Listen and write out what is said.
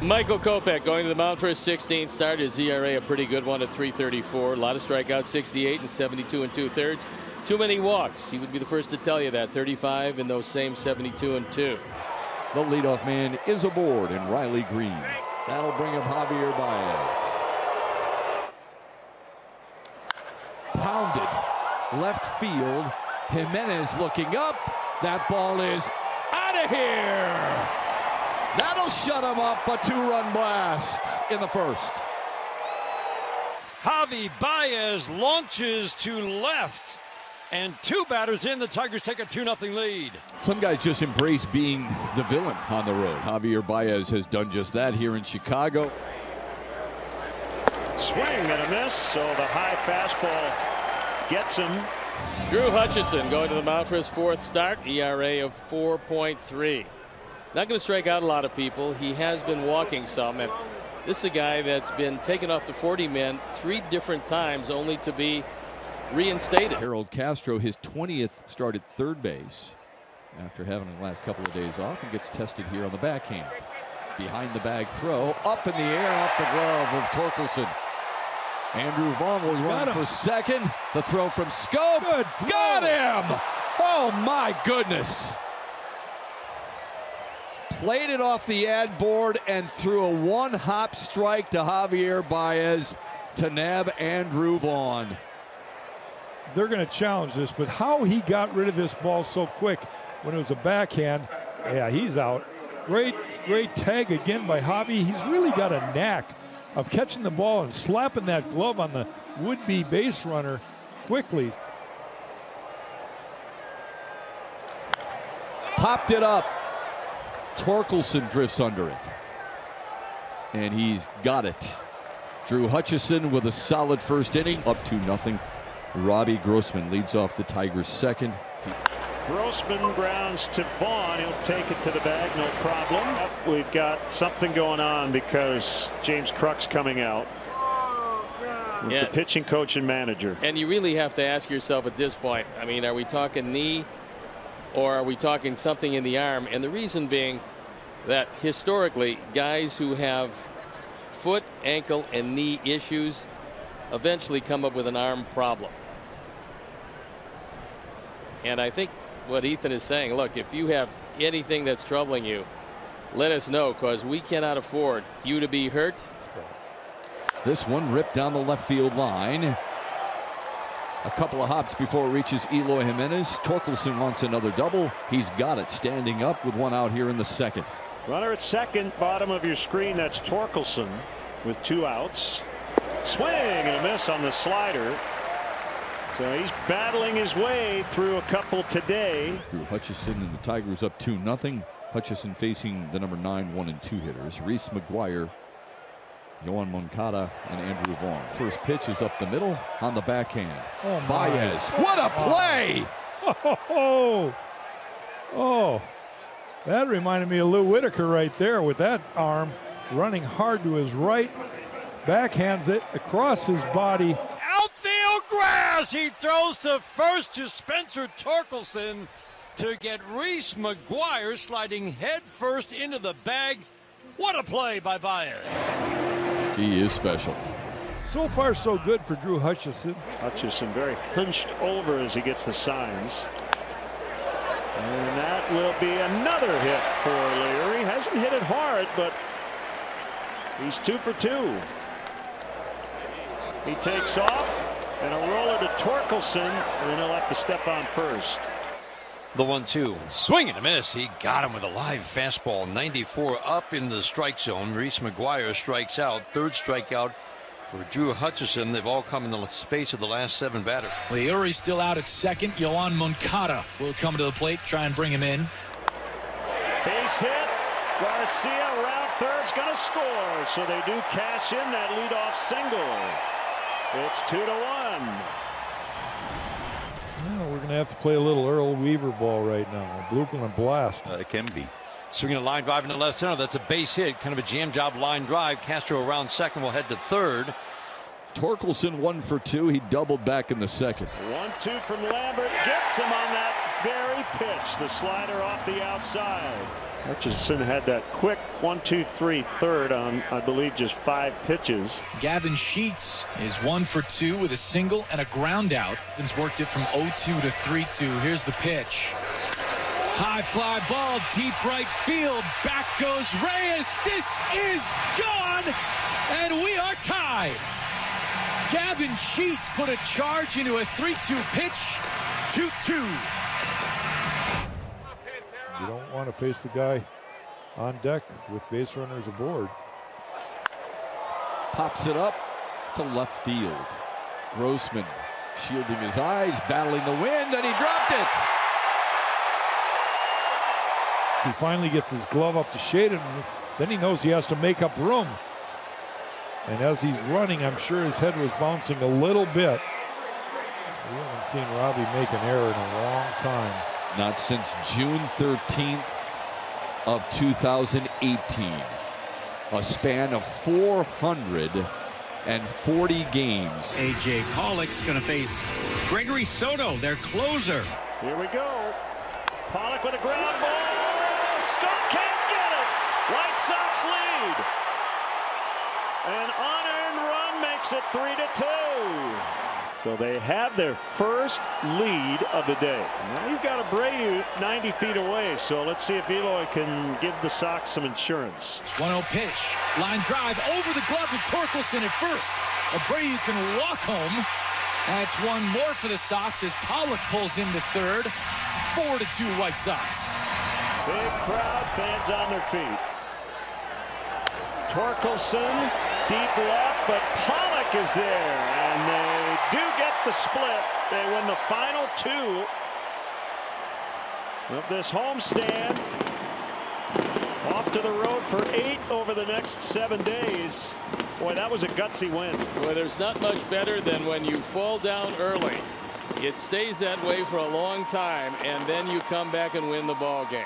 Michael Kopech going to the mound for his 16th start. His ERA a pretty good one at 3.34. A lot of strikeouts, 68 and 72 2/3. Too many walks. He would be the first to tell you that. 35 in those same 72 2. The leadoff man is aboard in Riley Green. That'll bring up Javy Baez. Pounded left field. Jimenez looking up. That ball is out of here. That'll shut him up. A two-run blast in the first. Javy Baez launches to left. And two batters in, the Tigers take a 2-0 lead. Some guys just embrace being the villain on the road. Javy Baez has done just that here in Chicago. Swing and a miss, so the high fastball gets him. Drew Hutchison going to the mound for his 4th start. ERA of 4.3. Not going to strike out a lot of people. He has been walking some, and this is a guy that's been taken off the 40 men 3 different times only to be reinstated. Harold Castro, his 20th start at third base after having the last couple of days off, and gets tested here on the backhand. Behind the bag throw, up in the air off the glove of Torkelson. Andrew Vaughn will run for second. The throw from Scope. Got him! Oh my goodness. Played it off the ad board and threw a one-hop strike to Javy Baez to nab Andrew Vaughn. They're going to challenge this, but how he got rid of this ball so quick when it was a backhand, yeah, he's out. Great tag again by Javy. He's really got a knack of catching the ball and slapping that glove on the would-be base runner quickly. Popped it up. Torkelson drifts under it. And he's got it. Drew Hutchison with a solid first inning, up 2-0. Robbie Grossman leads off the Tigers' second. Grossman grounds to Vaughn. He'll take it to the bag, no problem. We've got something going on because James Kruk's coming out. Yeah. The pitching coach and manager. And you really have to ask yourself at this point, I mean, are we talking knee or are we talking something in the arm? And the reason being that historically, guys who have foot, ankle, and knee issues eventually come up with an arm problem. And I think what Ethan is saying, look, if you have anything that's troubling you, let us know, because we cannot afford you to be hurt. This one ripped down the left field line. A couple of hops before it reaches Eloy Jimenez. Torkelson wants another double. He's got it, standing up with one out here in the second. Runner at second, bottom of your screen. That's Torkelson with 2 outs. Swing and a miss on the slider. So he's battling his way through a couple today. Drew Hutchison and the Tigers up 2-0. Hutchison facing the number 9 1 and 2 hitters, Reese McGuire, Yoan Moncada, and Andrew Vaughn. First pitch is up the middle on the backhand. Oh, Baez, what a play! Oh, that reminded me of Lou Whitaker right there with that arm, running hard to his right, backhands it across his body. Outfield grass. He throws to first to Spencer Torkelson to get Reese McGuire sliding head first into the bag. What a play by Baez. He is special. So far, so good for Drew Hutchison. Hutchison very hunched over as he gets the signs. And that will be another hit for Leary. Hasn't hit it hard, but he's 2 for 2. He takes off, and a roller to Torkelson, and then he'll have to step on first. The 1-2. Swing and a miss. He got him with a live fastball. 94 up in the strike zone. Reese McGuire strikes out. Third strikeout for Drew Hutchison. They've all come in the space of the last 7 batters. Leary's still out at second. Yoan Moncada will come to the plate, try and bring him in. Base hit. Garcia around third's going to score. So they do cash in that leadoff single. It's 2-1. We're going to have to play a little Earl Weaver ball right now. A bloop and a blast. It can be. Swinging a line drive into left center. That's a base hit. Kind of a jam job line drive. Castro around second will head to third. Torkelson 1 for 2. He doubled back in the second. 1-2 from Lambert. Gets him on that very pitch. The slider off the outside. Hutchison had that quick 1-2-3 third on, I believe, just 5 pitches. Gavin Sheets is 1 for 2 with a single and a ground out. He's worked it from 0-2 to 3-2. Here's the pitch. High fly ball, deep right field. Back goes Reyes. This is gone, and we are tied. Gavin Sheets put a charge into a 3-2 pitch. 2-2. You don't want to face the guy on deck with base runners aboard. Pops it up to left field. Grossman shielding his eyes, battling the wind, and he dropped it. He finally gets his glove up to shade it, and then he knows he has to make up room. And as he's running, I'm sure his head was bouncing a little bit. We haven't seen Robbie make an error in a long time. Not since June 13th of 2018. A span of 440 games. A.J. Pollock's going to face Gregory Soto, their closer. Here we go. Pollock with a ground ball. Scott can't get it. White Sox lead. An unearned run makes it 3-2. So they have their first lead of the day. Now you've got Abreu 90 feet away, so let's see if Eloy can give the Sox some insurance. 1-0 pitch. Line drive over the glove of Torkelson at first. Abreu can walk home. That's one more for the Sox as Pollock pulls into third. 4-2 White Sox. Big crowd, fans on their feet. Torkelson, deep left, but Pollock is there, and they do get the split. They win the final 2 of this homestand. Off to the road for 8 over the next 7 days. Boy, that was a gutsy win. Well, there's not much better than when you fall down early. It stays that way for a long time, and then you come back and win the ball game.